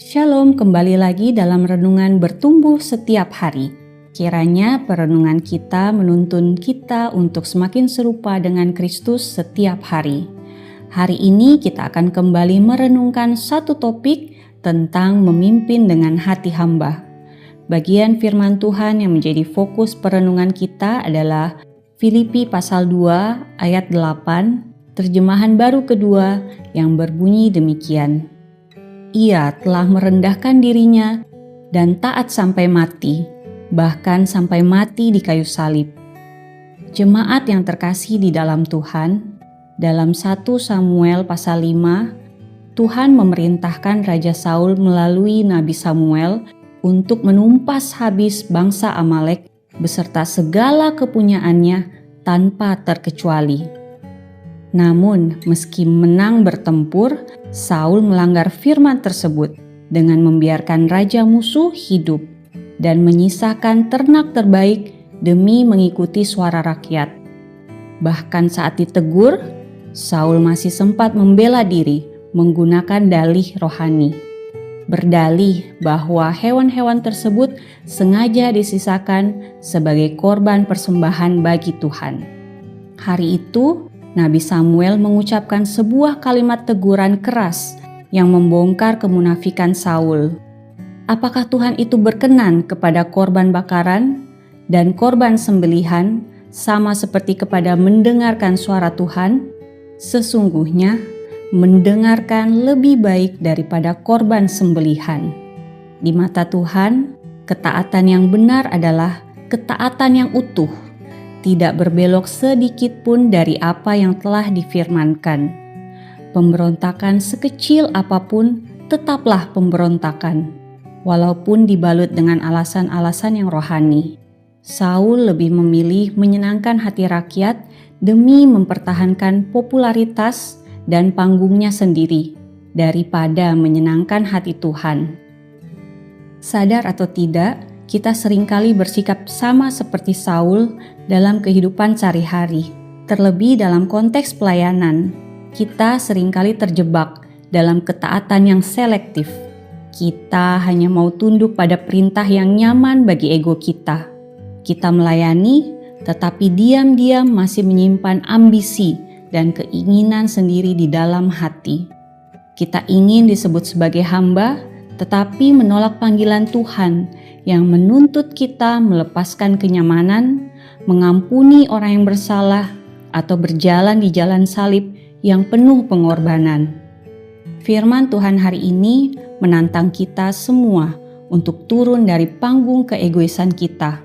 Shalom, kembali lagi dalam renungan bertumbuh setiap hari. Kiranya perenungan kita menuntun kita untuk semakin serupa dengan Kristus setiap hari. Hari ini kita akan kembali merenungkan satu topik tentang memimpin dengan hati hamba. Bagian firman Tuhan yang menjadi fokus perenungan kita adalah Filipi pasal 2 ayat 8, terjemahan baru kedua yang berbunyi demikian. Ia telah merendahkan dirinya dan taat sampai mati, bahkan sampai mati di kayu salib. Jemaat yang terkasih di dalam Tuhan, dalam 1 Samuel pasal 5, Tuhan memerintahkan Raja Saul melalui Nabi Samuel untuk menumpas habis bangsa Amalek beserta segala kepunyaannya tanpa terkecuali. Namun, meski menang bertempur, Saul melanggar firman tersebut dengan membiarkan raja musuh hidup dan menyisakan ternak terbaik demi mengikuti suara rakyat. Bahkan saat ditegur, Saul masih sempat membela diri menggunakan dalih rohani. Berdalih bahwa hewan-hewan tersebut sengaja disisakan sebagai korban persembahan bagi Tuhan. Hari itu, Nabi Samuel mengucapkan sebuah kalimat teguran keras yang membongkar kemunafikan Saul. Apakah Tuhan itu berkenan kepada korban bakaran dan korban sembelihan sama seperti kepada mendengarkan suara Tuhan? Sesungguhnya, mendengarkan lebih baik daripada korban sembelihan. Di mata Tuhan, ketaatan yang benar adalah ketaatan yang utuh, tidak berbelok sedikit pun dari apa yang telah difirmankan. Pemberontakan sekecil apapun tetaplah pemberontakan, walaupun dibalut dengan alasan-alasan yang rohani. Saul lebih memilih menyenangkan hati rakyat demi mempertahankan popularitas dan panggungnya sendiri daripada menyenangkan hati Tuhan. Sadar atau tidak, kita seringkali bersikap sama seperti Saul dalam kehidupan sehari-hari. Terlebih dalam konteks pelayanan, kita seringkali terjebak dalam ketaatan yang selektif. Kita hanya mau tunduk pada perintah yang nyaman bagi ego kita. Kita melayani, tetapi diam-diam masih menyimpan ambisi dan keinginan sendiri di dalam hati. Kita ingin disebut sebagai hamba, tetapi menolak panggilan Tuhan yang menuntut kita melepaskan kenyamanan, mengampuni orang yang bersalah, atau berjalan di jalan salib yang penuh pengorbanan. Firman Tuhan hari ini menantang kita semua untuk turun dari panggung keegoisan kita.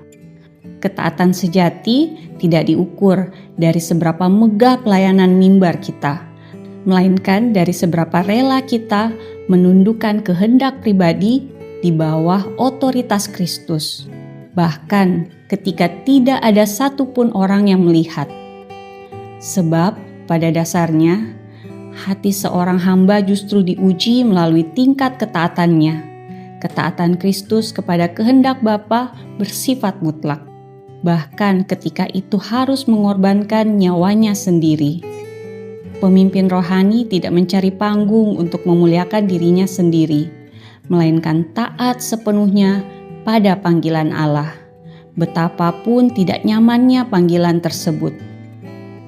Ketaatan sejati tidak diukur dari seberapa megah pelayanan mimbar kita, melainkan dari seberapa rela kita menundukkan kehendak pribadi di bawah otoritas Kristus, bahkan ketika tidak ada satupun orang yang melihat. Sebab pada dasarnya, hati seorang hamba justru diuji melalui tingkat ketaatannya. Ketaatan Kristus kepada kehendak Bapa bersifat mutlak, bahkan ketika itu harus mengorbankan nyawanya sendiri. Pemimpin rohani tidak mencari panggung untuk memuliakan dirinya sendiri, melainkan taat sepenuhnya pada panggilan Allah, betapapun tidak nyamannya panggilan tersebut.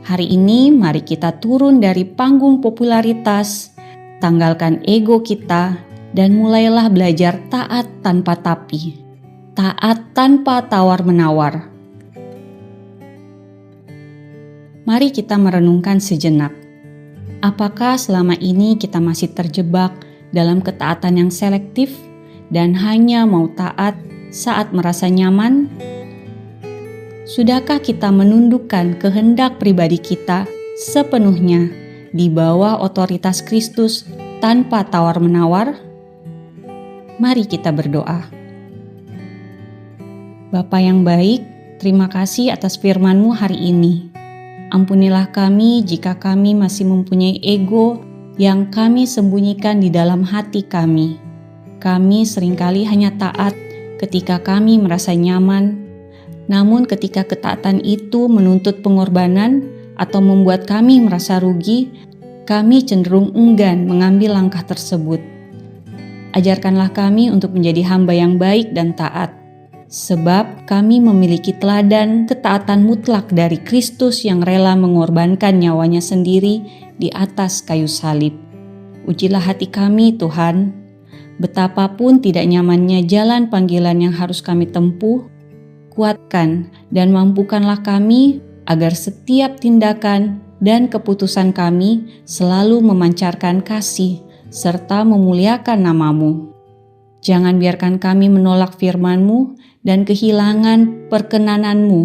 Hari ini mari kita turun dari panggung popularitas, tanggalkan ego kita, dan mulailah belajar taat tanpa tapi, taat tanpa tawar-menawar. Mari kita merenungkan sejenak. Apakah selama ini kita masih terjebak dalam ketaatan yang selektif dan hanya mau taat saat merasa nyaman? Sudahkah kita menundukkan kehendak pribadi kita sepenuhnya di bawah otoritas Kristus tanpa tawar-menawar? Mari kita berdoa. Bapa yang baik, terima kasih atas firman-Mu hari ini. Ampunilah kami jika kami masih mempunyai ego yang kami sembunyikan di dalam hati kami. Kami seringkali hanya taat ketika kami merasa nyaman, namun ketika ketaatan itu menuntut pengorbanan atau membuat kami merasa rugi, kami cenderung enggan mengambil langkah tersebut. Ajarkanlah kami untuk menjadi hamba yang baik dan taat, sebab kami memiliki teladan ketaatan mutlak dari Kristus yang rela mengorbankan nyawanya sendiri di atas kayu salib. Ujilah hati kami, Tuhan. Betapapun tidak nyamannya jalan panggilan yang harus kami tempuh, kuatkan dan mampukanlah kami agar setiap tindakan dan keputusan kami selalu memancarkan kasih serta memuliakan nama-Mu. Jangan biarkan kami menolak firman-Mu dan kehilangan perkenanan-Mu.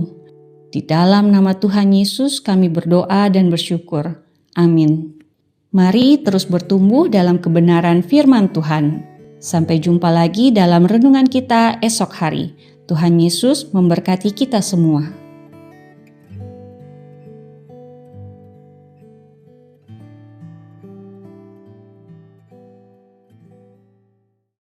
Di dalam nama Tuhan Yesus kami berdoa dan bersyukur. Amin. Mari terus bertumbuh dalam kebenaran firman Tuhan. Sampai jumpa lagi dalam renungan kita esok hari. Tuhan Yesus memberkati kita semua.